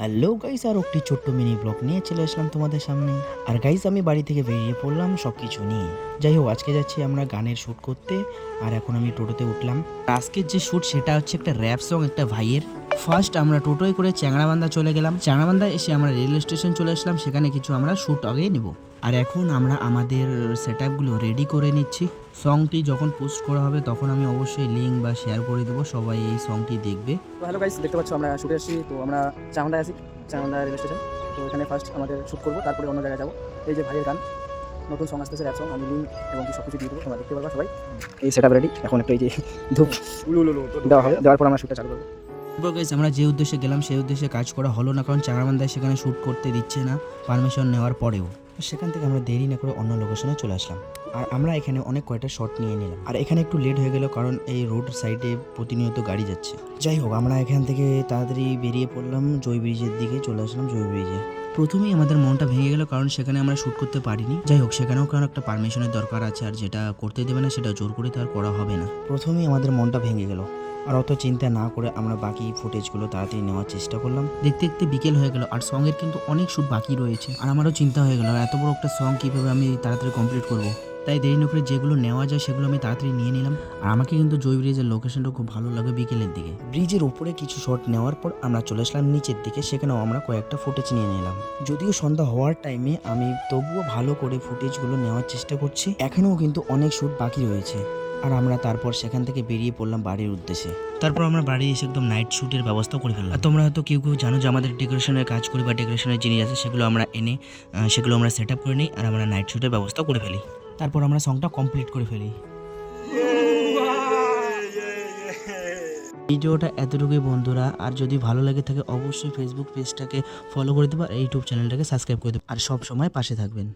Hello guys, আর একটি ছোট্ট mini blog নিয়ে চলে আসলাম তোমাদের সামনে। আর গাইস, আমি বাড়ি থেকে বেরিয়ে পড়লাম সব কিছু নিয়ে। যাই হোক, আজকে যাচ্ছি আমরা গানের শ্যুট করতে। আর এখন আমি টোটোতে উঠলাম। আজকের যে শ্যুট সেটা হচ্ছে একটা র্যাপ সং একটা ভাইয়ের। ফার্স্ট আমরা টোটোয় করে চ্যাংড়াবান্ধা চলে গেলাম। চ্যাংড়াবান্ধা এসে আমরা রেল স্টেশন চলে আসলাম, সেখানে কিছু আমরা শ্যুট আগে নেব। আর এখন আমরা আমাদের সেট আপগুলো রেডি করে নিচ্ছি। সংটি যখন পোস্ট করা হবে তখন আমি অবশ্যই লিঙ্ক বা শেয়ার করে দেবো, সবাই এই সংটি দেখবে। তো হ্যালো গাইস, দেখতে পাচ্ছ আমরা শুটে আসছি। তো আমরা চামড়ায় আছি, চামড়া রেল স্টেশন। তো এখানে ফার্স্ট আমাদের শ্যুট করবো, তারপরে অন্য জায়গায় যাবো। এই যে ভাইয়ের গান, নতুন সং আসতেছে, র্যাপ সং। আমি লিঙ্ক এবং সব কিছু দিয়ে দেবো, তোমরা দেখতে পারবা সবাই। এই সেট আপ রেডি। এখন একটা এই যে ধূপ দেওয়া হবে, দেওয়ার পর আমরা শ্যুটটা চালু করবো। গাইস, আমরা যে উদ্দেশ্যে গেলাম সেই উদ্দেশ্যে কাজ করা হলো না, কারণ চাংড়াবান্ধায় সেখানে শ্যুট করতে দিচ্ছে না পারমিশন নেওয়ার পরেও। সেখান থেকে আমরা দেরি না করে অন্য লোকেশনে চলে আসলাম। আর আমরা এখানে অনেক কয়টা শট নিয়ে নিলাম। আর এখানে একটু লেট হয়ে গেল, কারণ এই রোড সাইডে প্রতিনিয়ত গাড়ি যাচ্ছে। যাই হোক, আমরা এখান থেকে তাড়াতাড়ি বেরিয়ে পড়লাম, জয় ব্রিজের দিকে চলে আসলাম। জয় ব্রিজে প্রথমেই আমাদের মনটা ভেঙে গেল, কারণ সেখানে আমরা শ্যুট করতে পারিনি। যাই হোক, সেখানেও কারণ একটা পারমিশনের দরকার আছে, আর যেটা করতে দেবে না সেটা জোর করে তো আর করা হবে না। প্রথমেই আমাদের মনটা ভেঙে গেল। আর অত চিন্তা না করে আমরা বাকি ফুটেজগুলো তাড়াতাড়ি নেওয়ার চেষ্টা করলাম। দেখতে দেখতে বিকেল হয়ে গেল, আর সঙ্গের কিন্তু অনেক শ্যুট বাকি রয়েছে। আর আমারও চিন্তা হয়ে গেল এত বড় একটা সং কীভাবে আমি তাড়াতাড়ি কমপ্লিট করব। তাই দেরি না করে যেগুলো নেওয়া যায় সেগুলো আমি তাড়াতাড়ি নিয়ে নিলাম। আর আমাকে কিন্তু জয় ব্রিজের লোকেশনটা খুব ভালো লাগে বিকেলের দিকে। ব্রিজের উপরে কিছু শট নেওয়ার পর আমরা চলে আসলাম নিচের দিকে, সেখানেও আমরা কয়েকটা ফুটেজ নিয়ে নিলাম। যদিও সন্ধ্যা হওয়ার টাইমে আমি তবুও ভালো করে ফুটেজগুলো নেওয়ার চেষ্টা করছি। এখনও কিন্তু অনেক শ্যুট বাকি রয়েছে। আর আমরা তারপর সেখান থেকে বেরিয়ে পড়লাম বাড়ির উদ্দেশ্যে। তারপর আমরা বাড়ি এসে একদম নাইট শ্যুটের ব্যবস্থা করে ফেললাম। আর তোমরা হয়তো কেউ কেউ জানো যে আমাদের ডেকোরেশনের কাজ করি বা ডেকোরেশনের জিনিস আছে, সেগুলো আমরা এনে সেগুলো আমরা সেট আপ করে নিই, আর আমরা নাইট শ্যুটের ব্যবস্থা করে ফেলি। তারপর আমরা সংটা কমপ্লিট করে ফেলি। ভিডিওটা এতটুকুই বন্ধুরা। আর যদি ভালো লাগে থাকে অবশ্যই ফেসবুক পেজটাকে ফলো করে দেবো, আর ইউটিউব চ্যানেলটাকে সাবস্ক্রাইব করে দেবো, আর সব সময় পাশে থাকবেন।